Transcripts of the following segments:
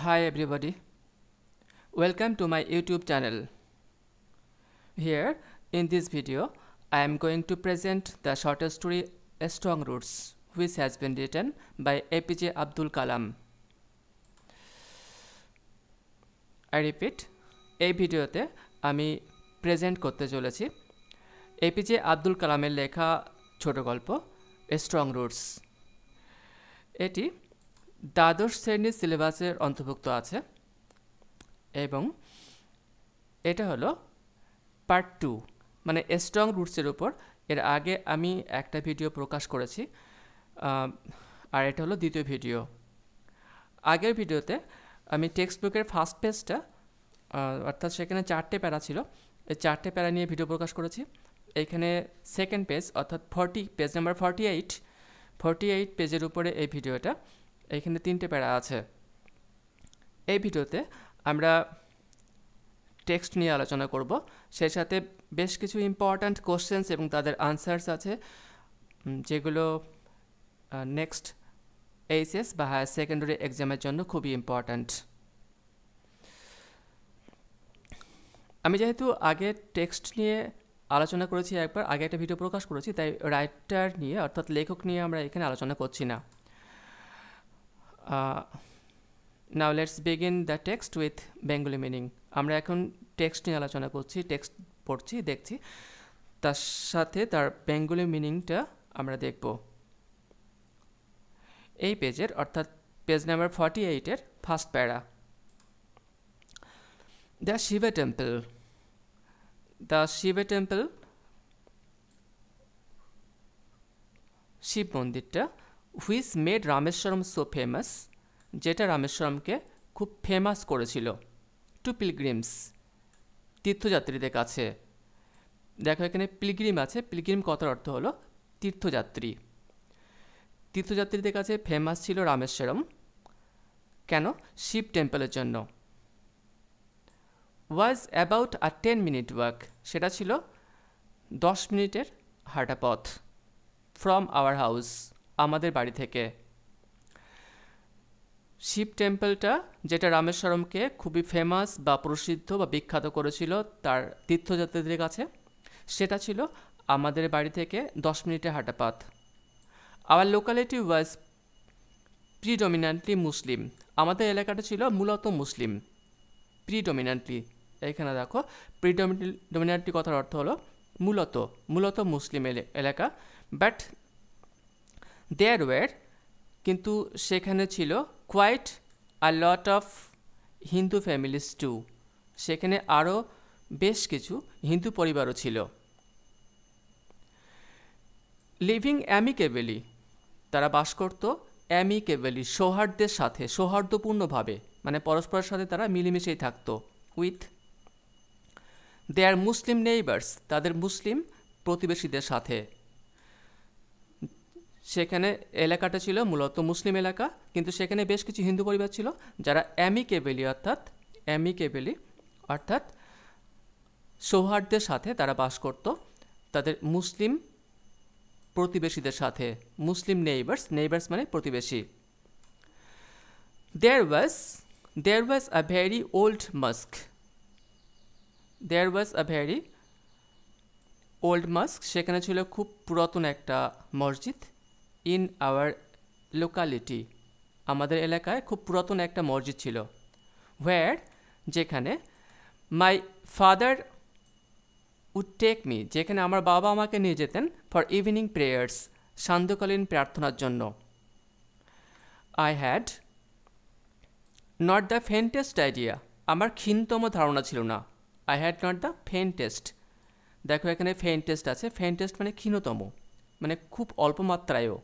Hi everybody, welcome to my YouTube channel. Here in this video I am going to present the short story Strong Roots, which has been written by APJ Abdul Kalam. I repeat, এই ভিডিওতে আমি present করতে চলেছি APJ Abdul কালামের লেখা ছোট গল্প strong roots. এটি দ্বাদশ শ্রেণীর সিলেবাসের অন্তর্ভুক্ত আছে এবং এটা হলো পার্ট 2, মানে স্ট্রং রুটসের উপর। এর আগে আমি একটা ভিডিও প্রকাশ করেছি আর এটা হলো দ্বিতীয় ভিডিও। আগের ভিডিওতে আমি টেক্সট বুকের ফার্স্ট পেজটা অর্থাৎ সেখানে 4টে প্যারা ছিল, এই 4টে প্যারা নিয়ে ভিডিও প্রকাশ করেছি। এইখানে সেকেন্ড পেজ অর্থাৎ পেজ নাম্বার 48 পেজের উপরে এই ভিডিওটা, এইখানে 3টে প্যারা আছে। এই ভিডিওতে আমরা টেক্সট নিয়ে আলোচনা করব, সেই সাথে বেশ কিছু ইম্পর্ট্যান্ট কোশ্চেন্স এবং তাদের আনসার্স আছে যেগুলো নেক্সট এইচএস বা হায়ার সেকেন্ডারি এক্সামের জন্য খুবই ইম্পর্ট্যান্ট। আমি যেহেতু আগে টেক্সট নিয়ে আলোচনা করেছি, একবার আগে একটা ভিডিও প্রকাশ করেছি, তাই রাইটার নিয়ে অর্থাৎ লেখক নিয়ে আমরা এখানে আলোচনা করছি না। Now let's begin the text with Bengali meaning. আমরা এখন টেক্সট নিয়ে আলোচনা করছি, টেক্সট পড়ছি, দেখছি, তার সাথে তার বেঙ্গলি মিনিংটা আমরা দেখব। এই পেজের অর্থাৎ পেজ নাম্বার 48-এর first para. The Shiva temple. The Shiva temple, Shiva মন্দিরটা, which made Rameswaram so famous, যেটা রামেশ্বরমকে খুব ফেমাস করেছিল, টু পিলগ্রিমস, তীর্থযাত্রীদের কাছে। দেখো এখানে পিলগ্রিম আছে, পিলগ্রিম কথার অর্থ হলো তীর্থযাত্রী। তীর্থযাত্রীদের কাছে ফেমাস ছিল রামেশ্বরম। কেন? শিব টেম্পলের জন্য। ওয়াজ অ্যাবাউট আ 10-minute ওয়াক, সেটা ছিল 10 মিনিটের হাঁটা পথ, ফ্রম আওয়ার হাউস, আমাদের বাড়ি থেকে। শিব টেম্পলটা যেটা রামেশ্বরমকে খুবই ফেমাস বা প্রসিদ্ধ বা বিখ্যাত করেছিল তার তীর্থযাত্রীদের কাছে, সেটা ছিল আমাদের বাড়ি থেকে 10 মিনিটের হাঁটা পথ। আওয়ার লোকালিটি ওয়াজ প্রিডমিনেন্টলি মুসলিম, আমাদের এলাকাটা ছিল মূলত মুসলিম। প্রিডমিনেন্টলি, এখানে দেখো প্রিডমিনেন্টলি কথার অর্থ হলো মূলত মুসলিম এলাকা। বাট দেয়ার ওয়ার, কিন্তু সেখানে ছিল quite a lot of Hindu families too, সেখানে আরও বেশ কিছু হিন্দু পরিবারও ছিল। লিভিং অ্যামিকেবলি, তারা বাস করত অ্যামিকেবলি, সৌহার্দ্যের সাথে, সৌহার্দ্যপূর্ণভাবে, মানে পরস্পরের সাথে তারা মিলেমিশেই থাকত। উইথ দেয়ার মুসলিম নেইবার্স, তাদের মুসলিম প্রতিবেশীদের সাথে। সেখানে এলাকাটা ছিল মূলত মুসলিম এলাকা, কিন্তু সেখানে বেশ কিছু হিন্দু পরিবার ছিল যারা অ্যামিকেবলি অর্থাৎ সৌহার্দ্যের সাথে তারা বাস করত তাদের মুসলিম প্রতিবেশীদের সাথে। মুসলিম নেইবার্স মানে প্রতিবেশী। There was a very old mosque. সেখানে ছিল খুব পুরাতন একটা মসজিদ। ইন আওয়ার লোকালিটি, আমাদের এলাকায় খুব পুরাতন একটা মসজিদ ছিল। হোয়ার, যেখানে my father would take me, যেখানে আমার বাবা আমাকে নিয়ে যেতেন ফর ইভিনিং প্রেয়ার্স, সান্ধ্যকালীন প্রার্থনার জন্য। I had not the faintest idea, আমার ক্ষীণতম ধারণা ছিল না। I had not the faintest, দেখো এখানে ফেন্টেস্ট আছে, ফেন্টেস্ট মানে ক্ষীণতম, মানে খুব অল্প মাত্রায়ও।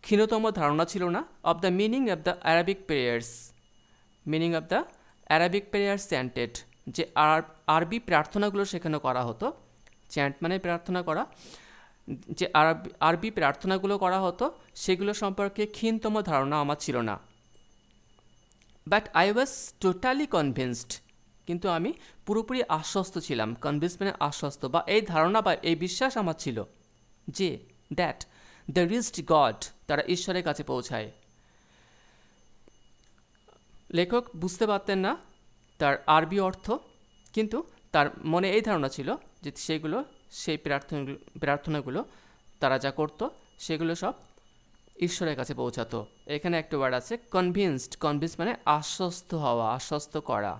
ক্ষীণতম ধারণা ছিল না। Of the meaning of the Arabic prayers chanted, যে আরবি প্রার্থনাগুলো সেখানে করা হতো। চ্যান্ট মানে প্রার্থনা করা, যে আরবি প্রার্থনাগুলো করা হতো সেগুলো সম্পর্কে ক্ষীণতম ধারণা আমার ছিল না। But I was totally convinced, কিন্তু আমি পুরোপুরি আশ্বস্ত ছিলাম। কনভিন্স মানে আশ্বস্ত, বা এই ধারণা বা এই বিশ্বাস আমার ছিল যে দ্যাট দ্য রিচড গড, তারা ঈশ্বরের কাছে পৌঁছায়। লেখক বুঝতে পারতেন না তার আরবি অর্থ, কিন্তু তার মনে এই ধারণা ছিল যে সেই প্রার্থনাগুলো তারা যা করত সেগুলো সব ঈশ্বরের কাছে পৌঁছাতো। এখানে একটা ওয়ার্ড আছে কনভিন্সড মানে আশ্বস্ত হওয়া, আশ্বস্ত করা।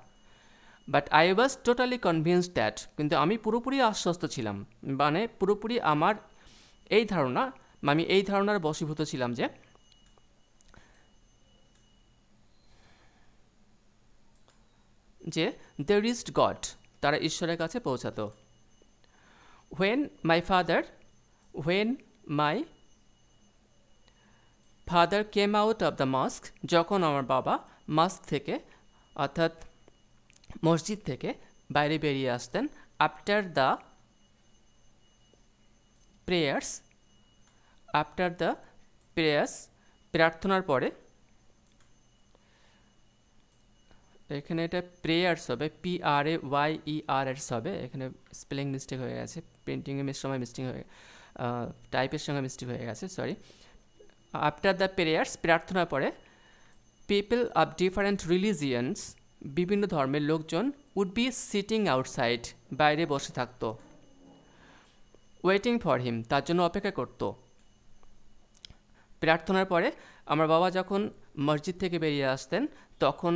But I was totally convinced that, কিন্তু আমি পুরোপুরি আশ্বস্ত ছিলাম, মানে পুরোপুরি আমি এই ধারণার বশীভূত ছিলাম যে there is God, তারা ঈশ্বরের কাছে পৌঁছাতো। when my father came out of the mosque, যখন আমার বাবা মস্ক থেকে অর্থাৎ মসজিদ থেকে বাইরে বেরিয়ে আসতেন, আফটার দ্য প্রেয়ার্স প্রার্থনার পরে, এখানে এটা প্রেয়ার্স হবে, PRAYERS হবে, এখানে স্পেলিং মিস্টেক হয়ে গেছে, প্রিন্টিংয়ের সময় মিস্টেক হয়ে টাইপের সঙ্গে মিস্টেক হয়ে গেছে, সরি। আফটার দ্য প্রেয়ার্স প্রার্থনার পরে, পিপল অফ ডিফারেন্ট রিলিজিয়ন্স বিভিন্ন ধর্মের লোকজন উড বি সিটিং আউটসাইড বাইরে বসে থাকতো, ওয়েটিং ফর হিম তার জন্য অপেক্ষা করত। প্রার্থনার পরে আমার বাবা যখন মসজিদ থেকে বেরিয়ে আসতেন তখন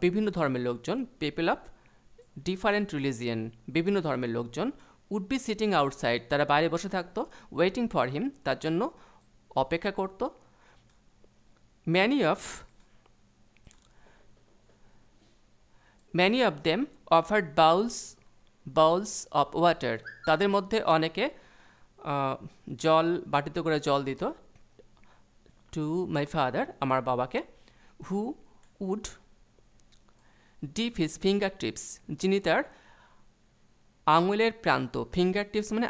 বিভিন্ন ধর্মের লোকজন, পিপল অফ ডিফারেন্ট রিলিজিয়ন বিভিন্ন ধর্মের লোকজন, উড বি সিটিং আউটসাইড তারা বাইরে বসে থাকতো, ওয়েটিং ফর হিম তার জন্য অপেক্ষা করত। Many of them offered bowls of water, তাদের মধ্যে অনেকে বাটিতে করে জল দিত, টু মাই ফাদার আমার বাবাকে, who would dip his finger tips যিনি তার আঙুলের প্রান্ত, ফিঙ্গার টিপস মানে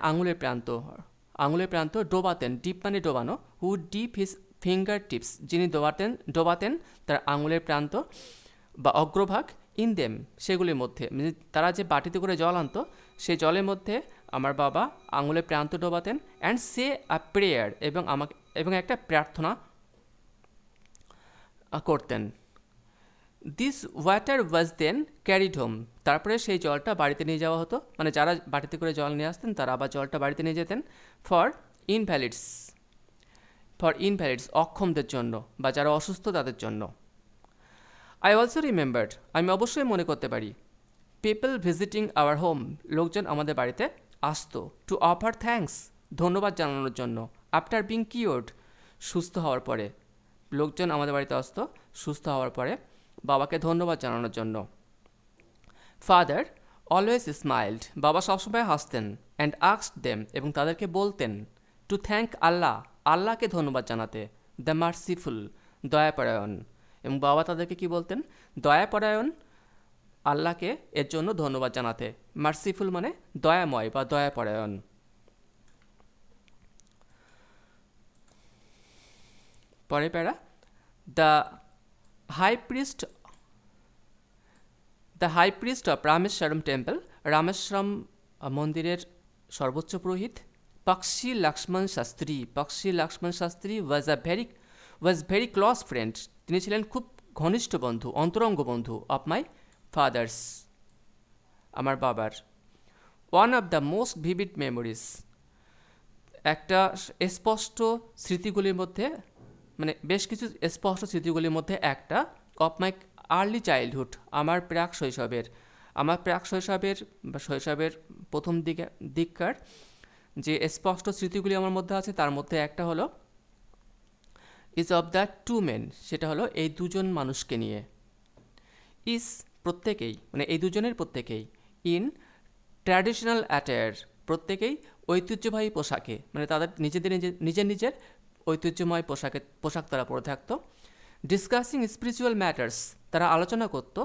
আঙুলের প্রান্ত ডোবাতেন, ডিপ মানে ডোবানো, হু ডিপ হিজ ফিঙ্গার টিপস যিনি ডোবাতেন তার আঙুলের প্রান্ত বা অগ্রভাগ, ইন দেম সেগুলির মধ্যে, মানে তারা যে বাটিতে করে জল আনতো সেই জলের মধ্যে আমার বাবা আঙুলের প্রান্ত ডোবাতেন, অ্যান্ড সে আ প্রেয়ার এবং একটা প্রার্থনা করতেন। This water was then carried home, তারপরে সেই জলটা বাড়িতে নিয়ে যাওয়া হতো, মানে যারা বাড়িতে করে জল নিয়ে আসতেন তারা আবার জলটা বাড়িতে নিয়ে যেতেন, ফর ইনভ্যালিডস অক্ষমদের জন্য বা যারা অসুস্থ তাদের জন্য। আই অলসো রিমেম্বার্ড আমি অবশ্যই মনে করতে পারি, পিপল ভিজিটিং আওয়ার হোম লোকজন আমাদের বাড়িতে আসতো, টু অফার থ্যাঙ্কস ধন্যবাদ জানানোর জন্য, আফটার বিং কিওর্ড সুস্থ হওয়ার পরে, লোকজন আমাদের বাড়িতে আসতো সুস্থ হওয়ার পরে বাবাকে ধন্যবাদ জানানোর জন্য। ফাদার অলওয়েজ স্মাইল্ড বাবা সবসময় হাসতেন, অ্যান্ড আস্কড দেম এবং তাদেরকে বলতেন, টু থ্যাঙ্ক আল্লাহকে ধন্যবাদ জানাতে, দ্য মার্সিফুল দয়াপরায়ণ, এবং বাবা তাদেরকে কি বলতেন, দয়াপরায়ণ আল্লাহকে এর জন্য ধন্যবাদ জানাতে, মার্সিফুল মানে দয়াময় বা দয়াপরায়ণ। পরে para, the high priest of Rameswaram temple Rameswaram মন্দিরের সর্বোচ্চ পুরোহিত, Pakshi Lakshmana Sastry was very close friend তিনি ছিলেন খুব ঘনিষ্ঠ বন্ধু, অন্তরঙ্গ বন্ধু, অফ মাই ফাদার্স আমার বাবার। One of the most vivid memories একটা স্পষ্ট স্মৃতিগুলির মধ্যে, মানে বেশ কিছু স্পষ্ট স্মৃতিগুলির মধ্যে একটা, অফ মাই আর্লি চাইল্ডহুড আমার প্রাক শৈশবের বা শৈশবের প্রথম দিককার যে স্পষ্ট স্মৃতিগুলি আমার মধ্যে আছে তার মধ্যে একটা হলো is of the two men, সেটা হলো এই দুজন মানুষকে নিয়ে, ইজ প্রত্যেকেই মানে এই দুজনের প্রত্যেকেই, ইন ট্র্যাডিশনাল অ্যাটায়ার প্রত্যেকেই ঐতিহ্যবাহী পোশাকে, মানে তাদের নিজের ঐতিহ্যময় পোশাক তারা পরে থাকতো। ডিসকাসিং স্পিরিচুয়াল ম্যাটার্স তারা আলোচনা করত,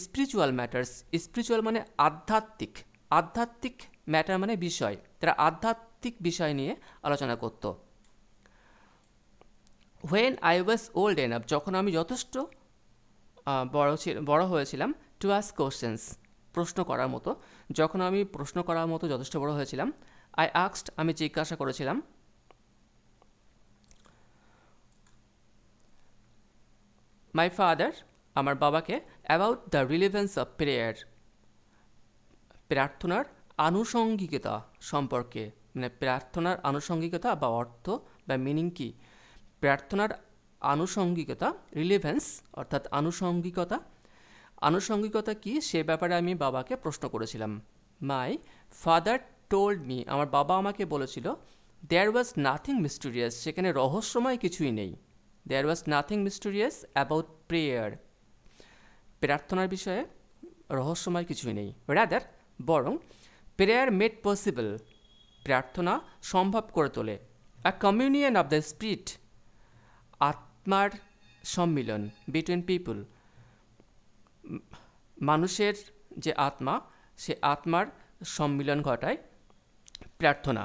স্পিরিচুয়াল মানে আধ্যাত্মিক ম্যাটার মানে বিষয়, তারা আধ্যাত্মিক বিষয় নিয়ে আলোচনা করত। When I was old enough যখন আমি যথেষ্ট বড় হয়েছিলাম, টু আস্ক কোশ্চেন্স প্রশ্ন করার মতো, যখন আমি প্রশ্ন করার মতো যথেষ্ট বড় হয়েছিলাম, আই আস্কড আমি জিজ্ঞাসা করেছিলাম, মাই ফাদার আমার বাবাকে about the relevance of prayer, প্রার্থনার আনুষঙ্গিকতা সম্পর্কে, মানে প্রার্থনার আনুষঙ্গিকতা বা অর্থ বা মিনিং কি, প্রার্থনার আনুষঙ্গিকতা, রিলেভেন্স অর্থাৎ আনুষঙ্গিকতা, আনুষঙ্গিকতা কি সে ব্যাপারে আমি বাবাকে প্রশ্ন করেছিলাম। মাই ফাদার টোল্ড মি, আমার বাবা আমাকে বলেছিল, দেয়ার ওয়াজ নাথিং মিস্টেরিয়াস, সেখানে রহস্যময় কিছুই নেই। There was nothing mysterious about prayer, প্রার্থনার বিষয়ে রহস্যময় কিছুই নেই। রাদার, বরং প্রেয়ার মেড পসিবল, প্রার্থনা সম্ভব করে তোলে। A communion of the spirit, আত্মার সম্মিলন, বিটুইন পিপুল, মানুষের যে আত্মা, সে আত্মার সম্মিলন ঘটায় প্রার্থনা।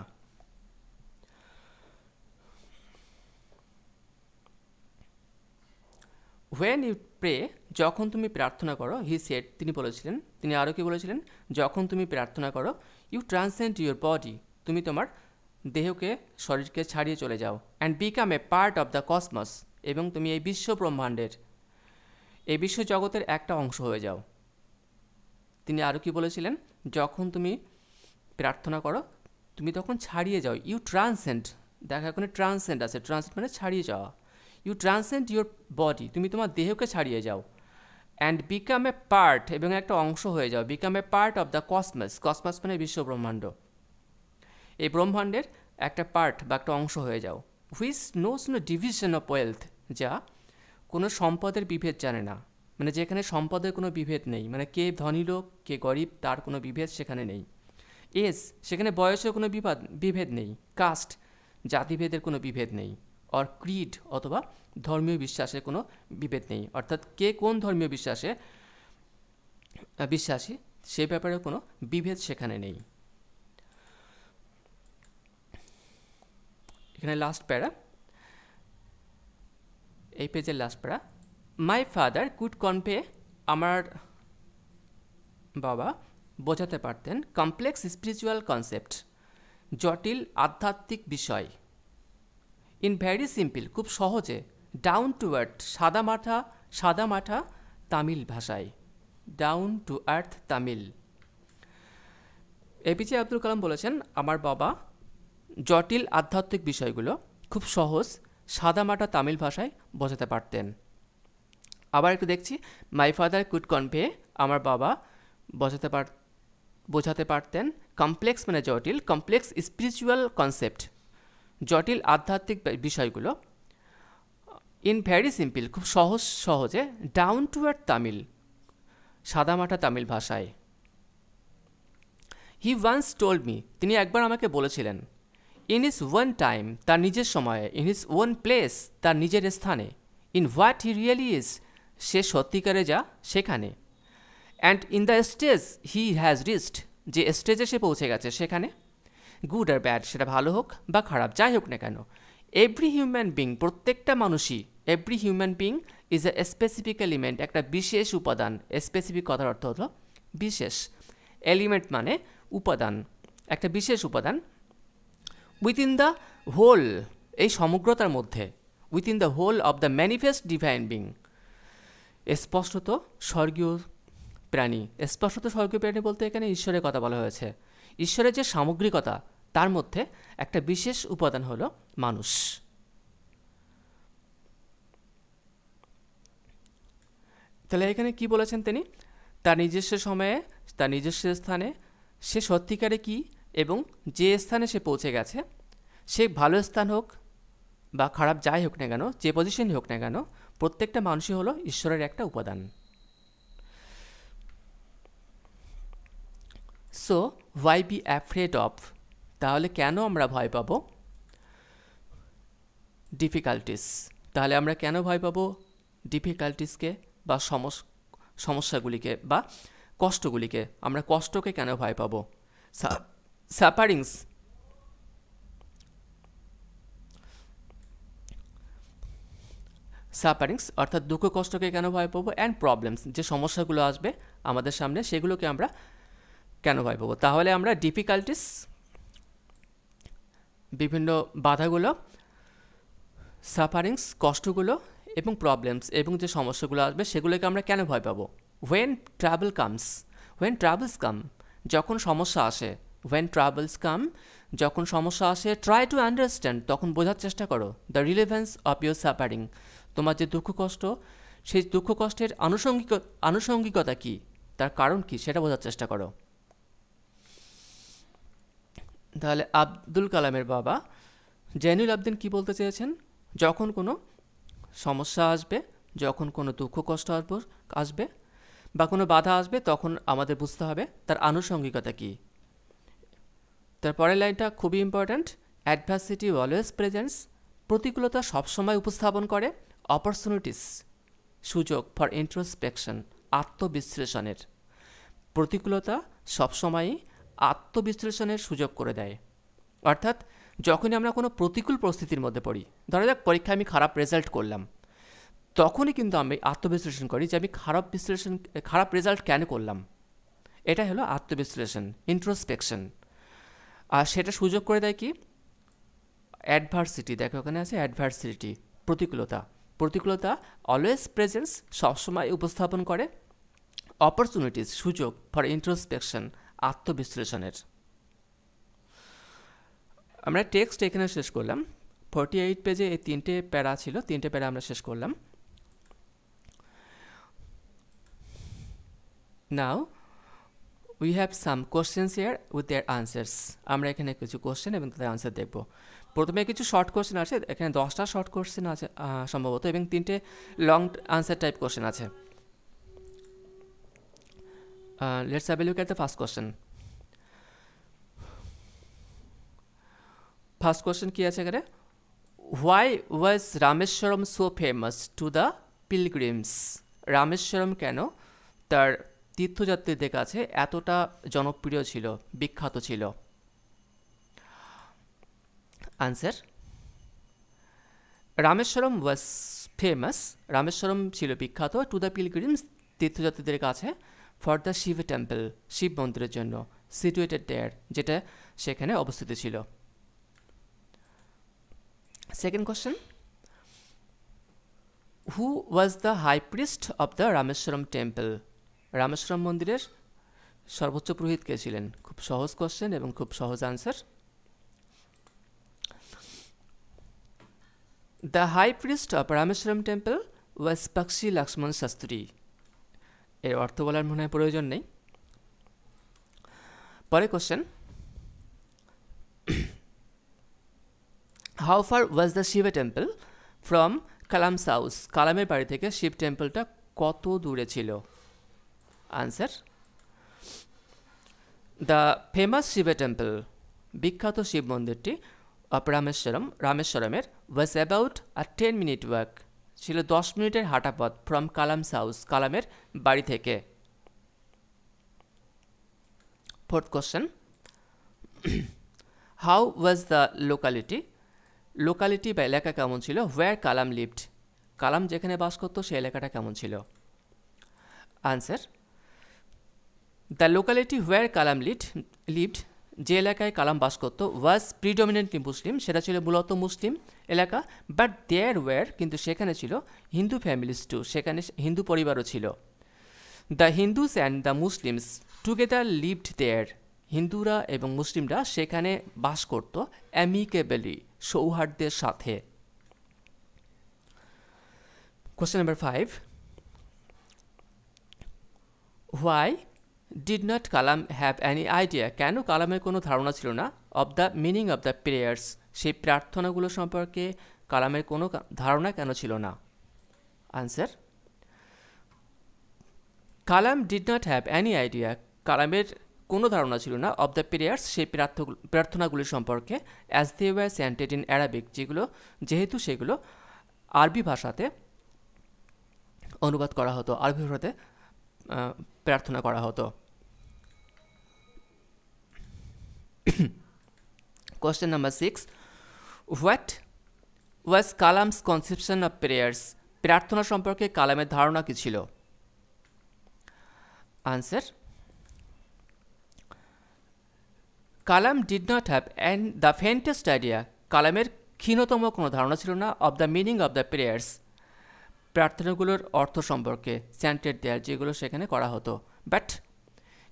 হোয়েন ইউ প্রে, যখন তুমি প্রার্থনা করো, হি সেড, তিনি বলেছিলেন, তিনি আরও কি বলেছিলেন, যখন তুমি প্রার্থনা করো, ইউ ট্রান্সেন্ড ইউর বডি, তুমি তোমার দেহকে, শরীরকে ছাড়িয়ে চলে যাও, and become a part of the cosmos, এবং তুমি এই বিশ্ব ব্রহ্মাণ্ডের, এই বিশ্ব জগতের একটা অংশ হয়ে যাও। তিনি আরও কি বলেছিলেন, যখন তুমি প্রার্থনা করো তুমি তখন ছাড়িয়ে যাও, ইউ ট্রান্সেন্ড, দেখা এখানে ট্রান্সেন্ড আছে, ট্রান্সেন্ড মানে ছাড়িয়ে যাওয়া, ইউ ট্রান্সেন্ড ইউর বডি, তুমি তোমার দেহকে ছাড়িয়ে যাও, অ্যান্ড বিকাম এ পার্ট, এবং একটা অংশ হয়ে যাও, become a part of the cosmos, cosmos মানে বিশ্ব ব্রহ্মাণ্ড, এই ব্রহ্মাণ্ডের একটা পার্ট বা একটা অংশ হয়ে যাও। Which knows no division of wealth, যা কোনো সম্পদের বিভেদ জানে না, মানে যেখানে সম্পদের কোনো বিভেদ নেই, মানে কে ধনী লোক কে গরিব তার কোনো বিভেদ সেখানে নেই। এজ, সেখানে বয়সের কোনো বিভেদ নেই। কাস্ট, জাতিভেদের কোনো বিভেদ নেই। অর ক্রিড, অথবা ধর্মীয় বিশ্বাসের কোনো বিভেদ নেই, অর্থাৎ কে কোন ধর্মীয় বিশ্বাসী সে ব্যাপারে কোনো বিভেদ সেখানে নেই। এখানে লাস্ট প্যারা, এই পেজের লাস্ট প্যারা, মাই ফাদার কুড কনভে, আমার বাবা বোঝাতে পারতেন, কমপ্লেক্স স্পিরিচুয়াল কনসেপ্ট, জটিল আধ্যাত্মিক বিষয়, ইন ভেরি সিম্পল, খুব সহজে, ডাউন টু আর্থ, সাদামাঠা তামিল ভাষায়, down to earth Tamil. APJ Abdul Kalam বলেছেন, আমার বাবা জটিল আধ্যাত্মিক বিষয়গুলো খুব সহজ সাদামাটা তামিল ভাষায় বোঝাতে পারতেন। আবার একটু দেখছি, মাই ফাদার কুড কনভে, আমার বাবা বোঝাতে পারতেন, কমপ্লেক্স মানে জটিল, কমপ্লেক্স স্পিরিচুয়াল কনসেপ্ট, জটিল আধ্যাত্মিক বিষয়গুলো, ইন ভেরি সিম্পল, খুব সহজে, ডাউন টু আর্থ তামিল, সাদামাটা তামিল ভাষায়। হি ওয়ান্স টোল্ড মি, তিনি একবার আমাকে বলেছিলেন, ইন হিজ ওয়ান টাইম, তার নিজের সময়ে, ইন হিজ ওয়ান প্লেস, তার নিজের স্থানে, in what he really is, সে সত্যিকারে যা সেখানে, and in the stage he has reached, যে স্টেজে সে পৌঁছে গেছে সেখানে, গুড আর ব্যাড, সেটা ভালো হোক বা খারাপ যাই হোক না কেন, এভরি হিউম্যান বিং, প্রত্যেকটা মানুষই, every human being is a specific element, একটা বিশেষ উপাদান, স্পেসিফিক কথার অর্থ হলো বিশেষ, এলিমেন্ট মানে উপাদান, একটা বিশেষ উপাদান, উইথিন দ্য হোল, এই সমগ্রতার মধ্যে, within the whole of the manifest divine being, স্পষ্টত স্বর্গীয় প্রাণী, স্পষ্টত স্বর্গীয় প্রাণী বলতে এখানে ঈশ্বরের কথা বলা হয়েছে, ঈশ্বরের যে সামগ্রিকতা তার মধ্যে একটা বিশেষ উপাদান হলো মানুষ। তাহলে এখানে কি বলেছেন তিনি, তার নিজস্ব সময়ে, তার নিজস্ব স্থানে, সে সত্যিকারে কি এবং যে স্থানে সে পৌঁছে গেছে, সে ভালো স্থান হোক বা খারাপ যাই হোক না কেন, যে পজিশনই হোক না কেন, প্রত্যেকটা মানুষই হলো ঈশ্বরের একটা উপাদান। So why be afraid of, তাহলে কেন আমরা ভয় পাব ডিফিকাল্টিস, তাহলে আমরা কেন ভয় পাব ডিফিকাল্টিসকে বা সমস্যাগুলিকে বা কষ্টগুলিকে, আমরা কষ্টকে কেন ভয় পাব, সাফারিংস, অর্থাৎ দুঃখ কষ্টকে কেন ভয় পাবো, অ্যান্ড প্রবলেমস, যে সমস্যাগুলো আসবে আমাদের সামনে সেগুলোকে আমরা কেন ভয় পাবো। তাহলে আমরা ডিফিকাল্টিস, বিভিন্ন বাধাগুলো, সাফারিংস, কষ্টগুলো এবং প্রবলেমস এবং যে সমস্যাগুলো আসবে সেগুলোকে আমরা কেন ভয় পাবো? When travel comes, when travels come, যখন সমস্যা আসে, হোয়েন ট্রাভেলস কাম, যখন সমস্যা আসে, ট্রাই টু আন্ডারস্ট্যান্ড, তখন বোঝার চেষ্টা করো, the relevance of your suffering, তোমার যে দুঃখ কষ্ট, সেই দুঃখ কষ্টের আনুষঙ্গিকতা কী, তার কারণ কী সেটা বোঝার চেষ্টা করো। তাহলে আব্দুল কালামের বাবা জৈনুল আবদিন কী বলতে চেয়েছেন? যখন কোনো সমস্যা আসবে, যখন কোনো দুঃখ কষ্ট আসবে বা কোনো বাধা আসবে, তখন আমাদের বুঝতে হবে তার আনুষঙ্গিকতা কী। তারপরের লাইনটা খুবই ইম্পর্ট্যান্ট, অ্যাডভার্সিটি অলওয়েজ প্রেজেন্টস, প্রতিকূলতা সবসময় উপস্থাপন করে অপরচুনিটিস, সুযোগ ফর ইন্ট্রোস্পেকশন, আত্মবিশ্লেষণের। প্রতিকূলতা সবসময়ই আত্মবিশ্লেষণের সুযোগ করে দেয়। অর্থাৎ যখনই আমরা কোনো প্রতিকূল পরিস্থিতির মধ্যে পড়ি, ধরা যাক পরীক্ষায় আমি খারাপ রেজাল্ট করলাম, তখনই কিন্তু আমি আত্মবিশ্লেষণ করি যে আমি খারাপ রেজাল্ট কেন করলাম। এটা হলো আত্মবিশ্লেষণ, ইন্ট্রোস্পেকশন। আর সেটা সুযোগ করে দেয় কি? অ্যাডভার্সিটি, দেখো ওখানে আছে অ্যাডভার্সিটি, প্রতিকূলতা। প্রতিকূলতা অলওয়েজ প্রেজেন্স, সবসময় উপস্থাপন করে অপরচুনিটিস, সুযোগ ফর ইন্ট্রোস্পেকশন, আত্মবিশ্লেষণের। আমরা টেক্সট এখানে শেষ করলাম। 48 পেজে এই 3টে প্যারা ছিল, 3টে প্যারা আমরা শেষ করলাম। Now we have some questions here with their answers. আমরা এখানে কিছু কোশ্চেন এবং তাদের আনসার দেখব। প্রথমে কিছু শর্ট কোশ্চেন আছে, এখানে 10টা শর্ট কোশ্চেন আছে সম্ভবত, এবং 3টে লং আনসার টাইপ কোশ্চেন আছে। Let's have a look at the first question. First question কী আছে এখানে? Why was Rameswaram so famous to the pilgrims? Rameswaram কেন তার তীর্থযাত্রীদের কাছে এতটা জনপ্রিয় ছিল, বিখ্যাত ছিল? Answer, Rameswaram was famous, Rameswaram ছিল বিখ্যাত, টু দ্য পিলগ্রিমস, তীর্থযাত্রীদের কাছে, for the Shiva temple, Shiva মন্দিরের জন্য, সিচুয়েটেড দেয়ার, যেটা সেখানে অবস্থিত ছিল। Second question, who was the high priest of the Rameswaram temple? Rameswaram মন্দিরের সর্বোচ্চ পুরোহিত কে ছিলেন? খুব সহজ কোশ্চেন এবং খুব সহজ answer. The high priest of Rameswaram temple was Pakshi Lakshmana Sastry. এর অর্থ বলার মনে হয় প্রয়োজন নেই। পরে question, how far was the Shiva temple from Kalam's house? কালামের বাড়ি থেকে শিব টেম্পলটা কত দূরে ছিল? Answer, the famous Shiva temple, বিখ্যাত শিব মন্দিরটি, অফ রামেশ্বরমের, ওয়াজ অ্যাবাউট 10 মিনিট ওয়াক, ছিল 10 মিনিটের হাঁটা পথ, ফ্রম কালামস হাউস, কালামের বাড়ি থেকে। Fourth question, how was the locality? Locality বা এলাকা কেমন ছিল? হোয়ার কালাম লিভড, কালাম যেখানে বাস করতো সেই এলাকাটা কেমন ছিল? Answer, the locality where Kalam lived, যে এলাকায় কালাম বাস করতো, ওয়াজ প্রিডমিনেন্টলি মুসলিম, সেটা ছিল মূলত মুসলিম এলাকা, বাট দেয়ার ওয়ার, কিন্তু সেখানে ছিল হিন্দু ফ্যামিলিজ টু, সেখানে হিন্দু পরিবারও ছিল। The Hindus and the Muslims together lived there, হিন্দুরা এবং মুসলিমরা সেখানে বাস করত অ্যামিকেবলি, সৌহার্দ্যের সাথে। Question number 5, why did not Kalam have any idea? কেন কালামের কোনো ধারণা ছিল না of the meaning of the prayers, সেই প্রার্থনাগুলো সম্পর্কে কালামের কোনো ধারণা কেন ছিল না? Answer, Kalam did not have any idea, কালামের কোনো ধারণা ছিল না অব দ্য প্রেয়ার্স, সেই প্রার্থনাগুলি সম্পর্কে, as they were chanted in Arabic, যেহেতু সেগুলো আরবি ভাষাতে অনুবাদ করা হতো, আরবি ভাষাতে প্রার্থনা করা হতো। Question number 6, what was Kalam's conception of prayers? প্রার্থনা সম্পর্কে কালামের ধারণা কী ছিল? Answer, Kalam did not have the faintest idea, কালামের ক্ষীণতম কোনো ধারণা ছিল না of the meaning of the prayers, প্রার্থনাগুলোর অর্থ সম্পর্কে চ্যান্টেড দেয়ার, যেগুলো সেখানে করা হতো। But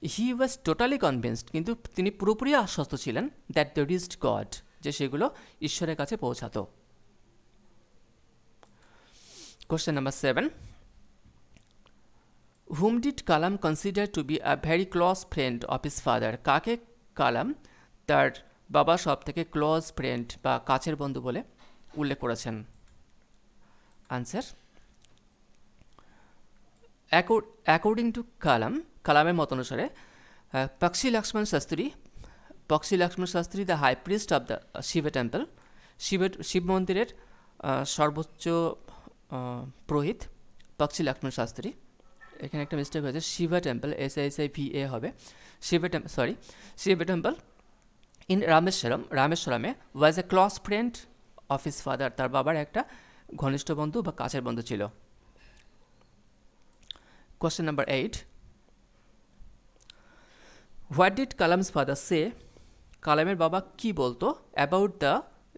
he was totally convinced, কিন্তু তিনি পুরোপুরি আশ্বস্ত ছিলেন দ্যাট দে রিচড গড, যে সেগুলো ঈশ্বরের কাছে পৌঁছাতো। Question number 7, whom did Kalam consider to be a very close friend of his father? কাকে কালাম তার বাবা সব থেকে ক্লোজ ফ্রেন্ড বা কাছের বন্ধু বলে উল্লেখ করেছেন? আনসার, অ্যাকর্ডিং টু কালাম, কালামের মত অনুসারে Pakshi Lakshmana Sastry the high priest of the Shiva temple, Shiva মন্দিরের সর্বোচ্চ পুরোহিত পক্ষী লক্ষ্মণ শাস্ত্রী। এখানে একটা মিস্টেক হয়েছে, শিবা টেম্পল SIVA হবে, শিবা টেম্পল ইন রামেশ্বরমে was a close friend of his father, তার বাবার একটা ঘনিষ্ঠ বন্ধু বা কাছের বন্ধু ছিল। Question number 8, what did Kalam's father say? কালামের বাবা কি বলতো about the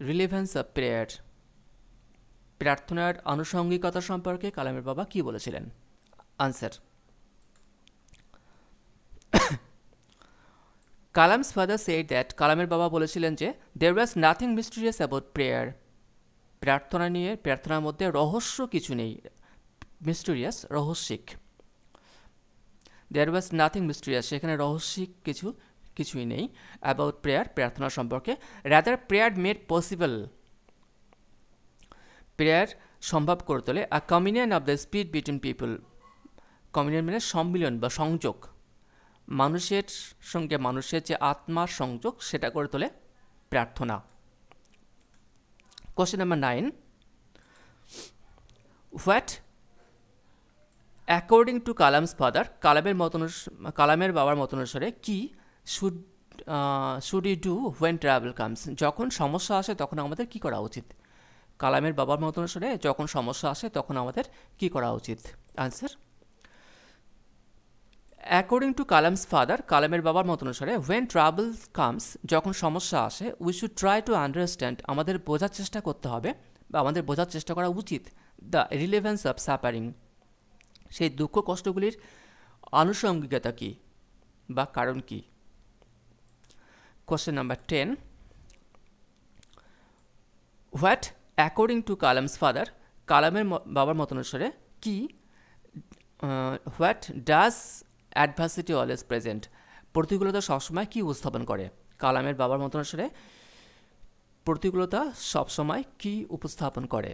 relevance of prayer? প্রার্থনার আনুষঙ্গিকতা সম্পর্কে কালামের বাবা কি বলেছিলেন? Answer, Kalam's father said that, কালামের বাবা বলেছিলেন যে there was nothing mysterious about prayer, প্রার্থনার মধ্যে রহস্য কিছু নেই, mysterious রহস্যিক, there was nothing mysterious সেখানে রহস্যিক কিছুই নেই, অ্যাবাউট প্রেয়ার প্রার্থনা সম্পর্কে, rather prayer made possible, prayer সম্ভব করে তোলে, a communion of the spirit between people, communion মানে সম্মিলন বা সংযোগ, মানুষের সঙ্গে মানুষের যে আত্মার সংযোগ সেটা করে তোলে প্রার্থনা। Question number 9, what according to Kalam's father, কালামের বাবার মত অনুসারে কি should you do when travel comes? যখন সমস্যা আসে তখন আমাদের কি করা উচিত? কালামের বাবার মত অনুসারে যখন সমস্যা আসে তখন আমাদের কি করা উচিত? Answer, according to Kalam's father, কালামের বাবার মত অনুসারে হোয়েন ট্রাভেল কামস, যখন সমস্যা আসে, we should try to understand, আমাদের বোঝার চেষ্টা করতে হবে বা আমাদের বোঝার চেষ্টা করা উচিত, দ্য রিলেভেন্স অফ সাফারিং, সেই দুঃখ কষ্টগুলির আনুষঙ্গিকতা কী বা কারণ কী। Question number 10, what according to Kalam's father, কালামের বাবার মত অনুসারে কি, what does adversity always present, প্রতিকূলতা সবসময় কি উপস্থাপন করে? কালামের বাবার মত অনুসারে প্রতিকূলতা সবসময় কি উপস্থাপন করে?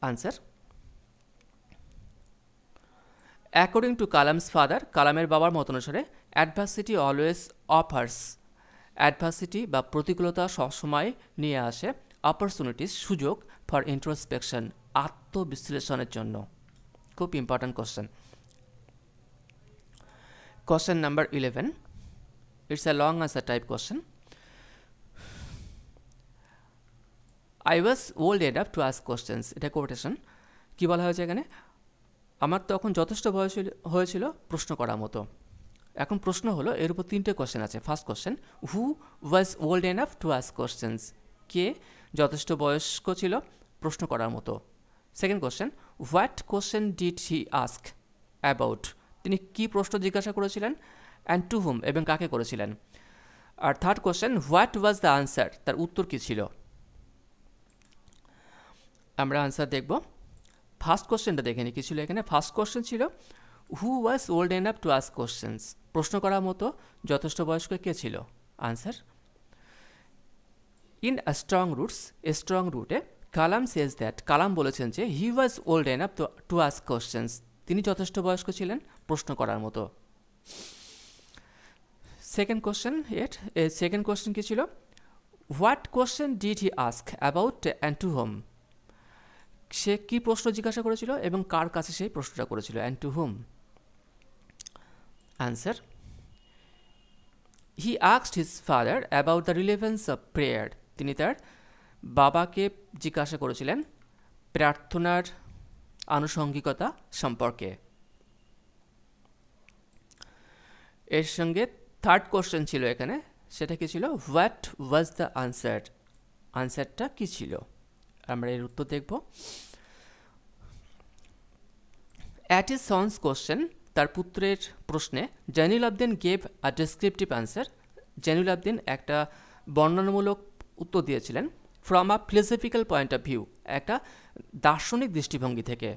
Answer, according to Kalam's father, কালামের বাবার মত অনুসারে অ্যাডভার্সিটি অলওয়েজ অফার্স, অ্যাডভার্সিটি বা প্রতিকূলতা সবসময় নিয়ে আসে অপরচুনিটিস, সুযোগ, ফর ইন্ট্রোস্পেকশন, আত্মবিশ্লেষণের জন্য। খুব important question. Question number 11, it's a long answer type question. I was old enough to ask questions, এটা কোটেশন। কী বলা হয়েছে এখানে? আমার তখন যথেষ্ট বয়স হয়েছিল প্রশ্ন করার মতো। এখন প্রশ্ন হলো, এর উপর 3টে কোশ্চেন আছে। First question, who was old enough to ask questions, কে যথেষ্ট বয়স্ক ছিল প্রশ্ন করার মতো। Second question, what question did he ask about, তিনি কি প্রশ্ন জিজ্ঞাসা করেছিলেন, অ্যান্ড টু হুম এবং কাকে করেছিলেন। আর third question, what was the answer, তার উত্তর কী ছিল। আমরা আনসার দেখব। ফার্স্ট কোশ্চেনটা দেখে নিই কী ছিল এখানে। ফার্স্ট কোশ্চেন ছিল, who was old enough to ask questions, প্রশ্ন করার মতো যথেষ্ট বয়স্ক কে ছিল। আনসার, ইন স্ট্রং রুটে কালাম সেজ দ্যাট, কালাম বলেছেন যে he was old enough to ask questions, তিনি যথেষ্ট বয়স্ক ছিলেন প্রশ্ন করার মতো। সেকেন্ড কোশ্চেন কী ছিল, what question did he ask about and to whom, সে কী প্রশ্ন জিজ্ঞাসা করেছিল এবং কার কাছে সেই প্রশ্নটা করেছিল, and to whom. Answer, he asked his father about the relevance of prayer, তিনি তার বাবাকে জিজ্ঞাসা করেছিলেন প্রার্থনার আনুষঙ্গিকতা সম্পর্কে। এর সঙ্গে থার্ড কোশ্চেন ছিল এখানে, সেটা কী ছিল, হোয়াট ওয়াজ দ্য আনসার, আনসারটা কী ছিল। আমরা এর উত্তর দেখব। অ্যাট হিজ সন্স কোশ্চেন, তার পুত্রের প্রশ্নে Jainulabdeen gave a descriptive answer. Jainulabdeen একটা বর্ণনামূলক উত্তর দিয়েছিলেন from a philosophical point of view, একটা দার্শনিক দৃষ্টিভঙ্গি থেকে।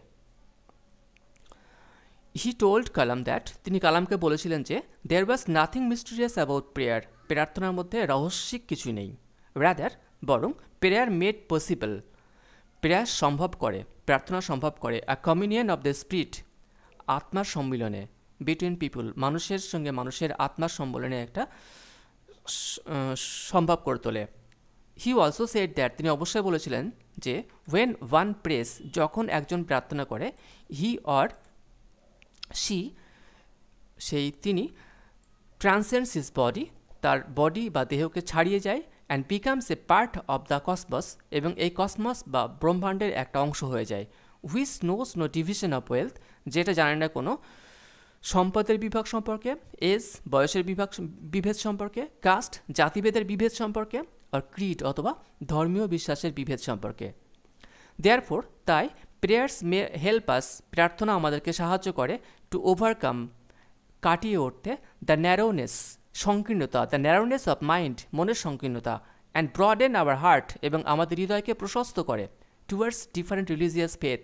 হি টোল্ড কালাম দ্যাট, তিনি কালামকে বলেছিলেন যে there was nothing mysterious about prayer, প্রার্থনার মধ্যে রহস্যিক কিছুই নেই। রাদার, বরং প্রেয়ার মেড পসিবল, প্রেয়ার সম্ভব করে, প্রার্থনা সম্ভব করে আ কমিউনিয়ন অফ দ্য স্পিরিট, আত্মার সম্মিলনে, বিটুইন পিপুল, মানুষের সঙ্গে মানুষের আত্মার সম্মিলনে একটা সম্ভব করে তোলে। হি অলসো সেড দ্যাট, তিনি অবশ্যই বলেছিলেন যে ওয়েন ওয়ান প্রেস, যখন একজন প্রার্থনা করে, হি অর সি, তিনি ট্রান্সেন্ডস হিজ বডি, তার বডি বা দেহকে ছাড়িয়ে যায়, and becomes a part of the cosmos, এবং এই কসমস বা ব্রহ্মাণ্ডের একটা অংশ হয়ে যায়। Which knows no division of wealth, যেটা জানে না কোনো সম্পদের বিভাগ সম্পর্কে, এজ বয়সের বিভেদ সম্পর্কে, কাস্ট জাতিভেদের বিভেদ সম্পর্কে, আর ক্রিড অথবা ধর্মীয় বিশ্বাসের বিভেদ সম্পর্কে। দেয়ারফোর, তাই প্রেয়ার্স মে হেল্প আস, প্রার্থনা আমাদেরকে সাহায্য করে টু ওভারকাম, কাটিয়ে উঠতে, দ্য ন্যারোনেস, সংকীর্ণতা, দ্য ন্যারোনেস অফ মাইন্ড, মনের সংকীর্ণতা, অ্যান্ড ব্রডেন আওয়ার হার্ট, এবং আমাদের হৃদয়কে প্রশস্ত করে, towards different religious faith,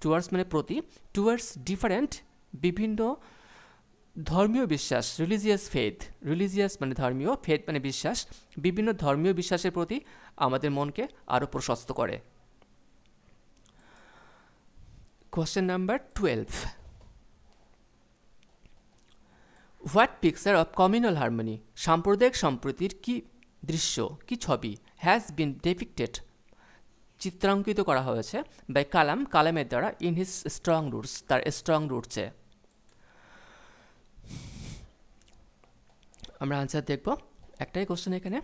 towards মানে প্রতি, টুয়ার্ডস ডিফারেন্ট বিভিন্ন ধর্মীয় বিশ্বাস, রিলিজিয়াস ফেথ, রিলিজিয়াস মানে ধর্মীয়, ফেথ মানে বিশ্বাস, বিভিন্ন ধর্মীয় বিশ্বাসের প্রতি আমাদের মনকে আরও প্রশস্ত করে। Question number 12, what picture of communal harmony, সাম্প্রদায়িক সম্প্রীতির কি দৃশ্য, কি ছবি, হ্যাজ বিন ডেপিক্টেড, চিত্রাঙ্কিত করা হয়েছে, বাই কালাম, কালামের দ্বারা, ইন হিজ স্ট্রং রুটস, তার স্ট্রং রুটসে। আমরা আনসার দেখব, একটাই কোশ্চেন এখানে।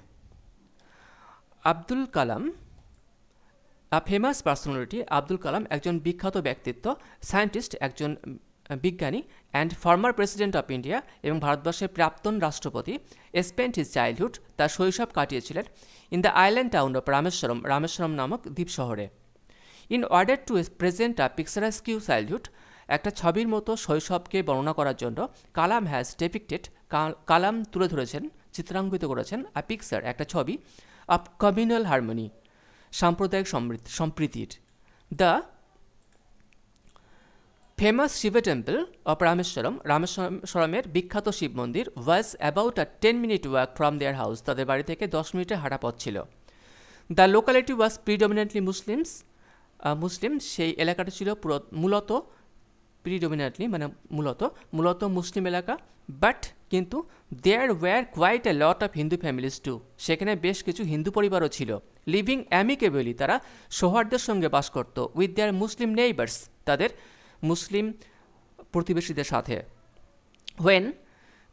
Abdul Kalam a famous personality, Abdul Kalam একজন বিখ্যাত ব্যক্তিত্ব, সায়েন্টিস্ট একজন বিজ্ঞানী, and former president of India, এবং ভারতবর্ষের প্রাক্তন রাষ্ট্রপতি, স্পেন্ট হিজ চাইল্ডহুড, তার শৈশব কাটিয়েছিলেন, in the island town of Rameswaram, Rameswaram নামক দ্বীপ শহরে। In order to present a picturesque childhood, একটা ছবির মতো শৈশবকে বর্ণনা করার জন্য, কালাম হ্যাজ ডেপিক্টেড, কালাম তুলে ধরেছেন, চিত্রাঙ্কিত করেছেন, আ পিকচার একটা ছবি, অফ কমিউনাল হারমোনি, সাম্প্রদায়িক সম্প্রীতির। The famous Shiva temple of Rameswaram, রামেশ্বরমের বিখ্যাত শিব মন্দির, was about a 10-minute walk from their house, তাদের বাড়ি থেকে 10 মিনিটের হাঁটা পথ ছিল। The locality was predominantly Muslim, সেই এলাকাটা ছিল মূলত প্রিডমিনেন্টলি মানে মূলত মুসলিম এলাকা, বাট কিন্তু there were quite a lot of Hindu families too, সেখানে বেশ কিছু হিন্দু পরিবারও ছিল। লিভিং অ্যামিকেবলি, তারা সৌহার্দ্যের সঙ্গে বাস করত, উইথ দেয়ার মুসলিম নেইবার্স, তাদের মুসলিম প্রতিবেশীদের সাথে। When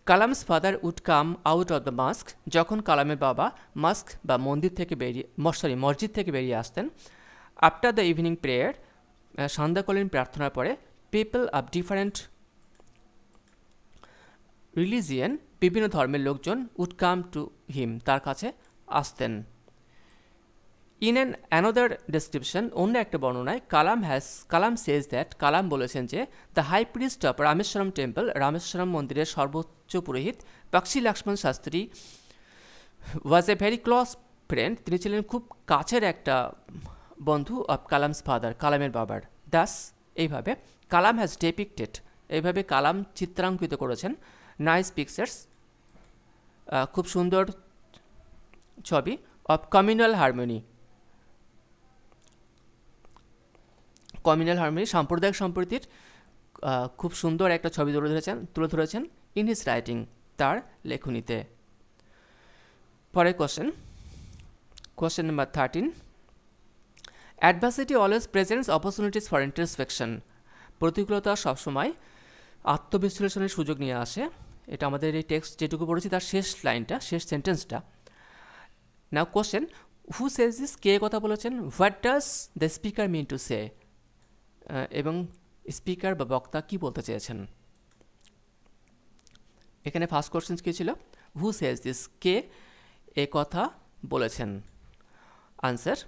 Kalam's father would come out of the mosque, যখন কালামের বাবা মাস্ক বা মসজিদ থেকে বেরিয়ে আসতেন, আফটার দ্য ইভিনিং প্রেয়ার, সান্ধ্যাকালীন প্রার্থনার পরে, পিপল অফ ডিফারেন্ট রিলিজিয়ান, বিভিন্ন ধর্মের লোকজন, উড কাম টু হিম, তার কাছে আসতেন। ইন অ্যানাদার ডেসক্রিপশন, অন্য একটা বর্ণনায়, কালাম সেজ দ্যাট, কালাম বলেছেন যে the high priest of Rameswaram temple, Rameswaram মন্দিরের সর্বোচ্চ পুরোহিত, Pakshi Lakshmana Sastry, was a very close friend, তিনি ছিলেন খুব কাছের একটা বন্ধু, অফ কালামস ফাদার, কালামের বাবার। দাস, এইভাবে কালাম হ্যাজ ডেপিক্টেড, এইভাবে কালাম চিত্রাঙ্কিত করেছেন, নাইস পিকচার্স, খুব সুন্দর ছবি, অফ কমিউনাল হারমোনি, সাম্প্রদায়িক সম্প্রীতির খুব সুন্দর একটা ছবি তুলে ধরেছেন, ইন হিজ রাইটিং, তার লেখনীতে। পরের question number 13, adversity always presents opportunities for introspection, প্রতিকূলতা সবসময় আত্মবিশ্লেষণের সুযোগ নিয়ে আসে। এটা আমাদের এই টেক্সট যেটুকু পড়েছি তার শেষ লাইনটা, শেষ সেন্টেন্সটা। Now question, who Sage this, কে কথা বলেছেন, what does the speaker mean to say, এবং স্পিকার বা বক্তা কি বলতে চেয়েছেন। এখানে ফার্স্ট কোশ্চেন কী ছিল, হু সেজ দিস, কে এ কথা বলেছেন। আনসার,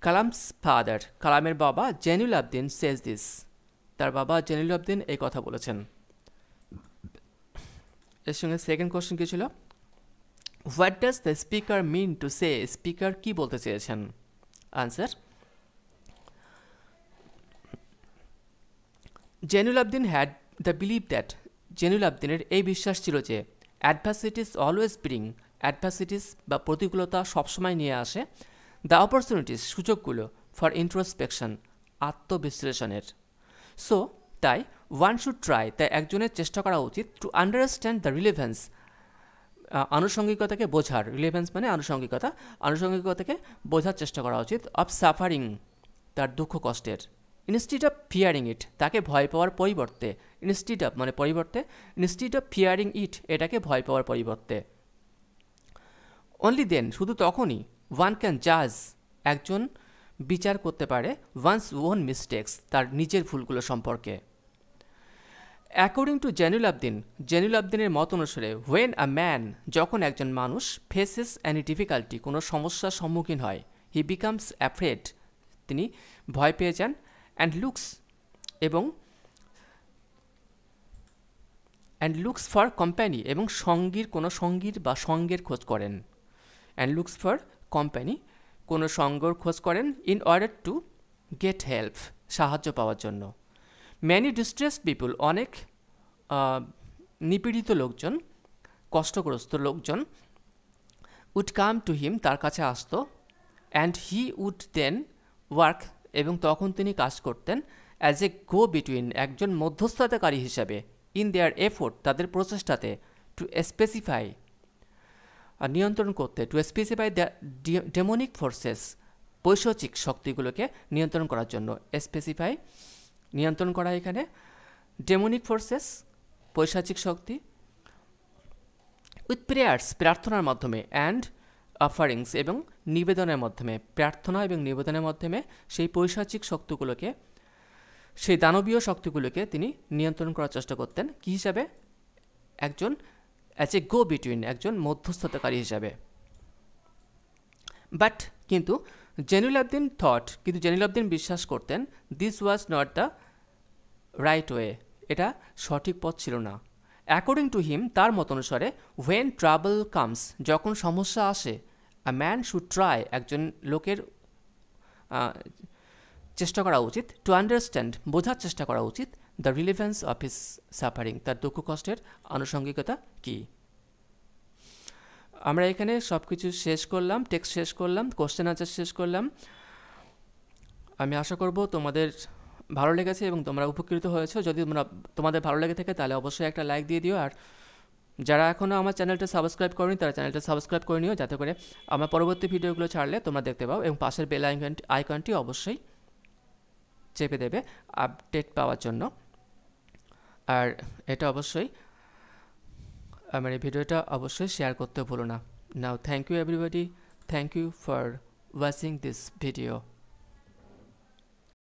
কালামস ফাদার, কালামের বাবা জৈনুল আবদিন সেজ দিস, তার বাবা জেনিলুদ্দিন এই কথা বলেছেন। এর সঙ্গে সেকেন্ড কোশ্চেন কী ছিল, what does the speaker mean to say, speaker কী বলতে চেয়েছেন? Answer, Jainulabdeen had the believe that, জেনিলুদ্দিনের এই বিশ্বাস ছিল যে অ্যাডভার্সিটিস অলওয়েজ ব্রিং, অ্যাডভার্সিটিস বা প্রতিকূলতা সবসময় নিয়ে আসে, দ্য অপরচুনিটিস সুযোগগুলো, ফর ইন্ট্রোস্পেকশন আত্মবিশ্লেষণের। সো তাই ওয়ান শুড ট্রাই, তাই একজনের চেষ্টা করা উচিত টু আন্ডারস্ট্যান্ড দ্য রিলেভেন্স, আনুষঙ্গিকতাকে বোঝার, রিলেভেন্স মানে আনুষঙ্গিকতা, আনুষঙ্গিকতাকে বোঝার চেষ্টা করা উচিত, অফ সাফারিং তার দুঃখ কষ্টের, ইনস্টিড অফ ফিয়ারিং ইট তাকে ভয় পাওয়ার পরিবর্তে, ইনস্টিড অফ মানে পরিবর্তে, ইনস্টিড অফ ফিয়ারিং ইট এটাকে ভয় পাওয়ার পরিবর্তে। অনলি দেন শুধু তখনই, ওয়ান ক্যান জাজ একজন বিচার করতে পারে, ওয়ান্স ওন মিস্টেক্স তার নিজের ভুলগুলো সম্পর্কে। অ্যাকর্ডিং টু জেনিলুদ্দিন, জেনিলুদ্দিনের মত অনুসারে, হোয়েন আ ম্যান যখন একজন মানুষ ফেসেস অ্যানি ডিফিকাল্টি কোনো সমস্যার সম্মুখীন হয়, হি বিকামস অ্যাফ্রেড তিনি ভয় পেয়ে যান, অ্যান্ড লুকস ফর কোম্পানি এবং সঙ্গীর বা সঙ্গের খোঁজ করেন, অ্যান্ড লুকস ফর কোম্পানি কোনো সঙ্গর খোঁজ করেন, in order to get help সাহায্য পাওয়ার জন্য। ম্যানি ডিস্ট্রেস পিপুল অনেক নিপীড়িত লোকজন, কষ্টগ্রস্ত লোকজন, উড কাম টু হিম তার কাছে আসতো, and he would then work এবং তখন তিনি কাজ করতেন, অ্যাজ এ গো বিটুইন একজন মধ্যস্থতাকারী হিসাবে, ইন দেয়ার এফোর্ট তাদের প্রচেষ্টাতে, টু স্পেসিফাই নিয়ন্ত্রণ করতে, to specify the demonic forces পৈশাচিক শক্তিগুলোকে নিয়ন্ত্রণ করার জন্য, স্পেসিফাই নিয়ন্ত্রণ করা এখানে, ডেমনিক ফোর্সেস পৈশাচিক শক্তি, উইথ প্রেয়ার্স প্রার্থনার মাধ্যমে, অ্যান্ড অফারিংস এবং নিবেদনের মাধ্যমে, প্রার্থনা এবং নিবেদনের মাধ্যমে সেই পৈশাচিক শক্তিগুলোকে, সেই দানবীয় শক্তিগুলোকে তিনি নিয়ন্ত্রণ করার চেষ্টা করতেন, কী হিসাবে? একজন অ্যাজ এ গো বিটুইন একজন মধ্যস্থতাকারী হিসাবে। বাট কিন্তু জেনিলুদ্দিন বিশ্বাস করতেন, this was not the right way, এটা সঠিক পথ ছিল না। অ্যাকর্ডিং টু হিম তার মত অনুসারে, হোয়েন ট্রাবল কামস যখন সমস্যা আসে, আ ম্যান শুড ট্রাই একজন লোকের চেষ্টা করা উচিত, টু আন্ডারস্ট্যান্ড বোঝার চেষ্টা করা উচিত, the relevance of his suffering তার দুঃখ কষ্টের আনুষঙ্গিকতা কী। আমরা এখানে সব কিছু শেষ করলাম, টেক্সট শেষ করলাম, কোশ্চেন আনসার শেষ করলাম। আমি আশা করব তোমাদের ভালো লেগেছে এবং তোমরা উপকৃত হয়েছো। যদি তোমাদের ভালো লেগে থাকে তাহলে অবশ্যই একটা লাইক দিয়ে দিও, আর যারা এখনও আমার চ্যানেলটা সাবস্ক্রাইব করেনি তারা চ্যানেলটা সাবস্ক্রাইব করে নিও, যাতে করে আমার পরবর্তী ভিডিওগুলো ছাড়লে তোমরা দেখতে পাও, এবং পাশের বেল আইকনটি অবশ্যই চেপে দেবে আপডেট পাওয়ার জন্য। আর এটা অবশ্যই আমার এই ভিডিওটা অবশ্যই শেয়ার করতে ভুলো না। Now thank you everybody, thank you for watching this video.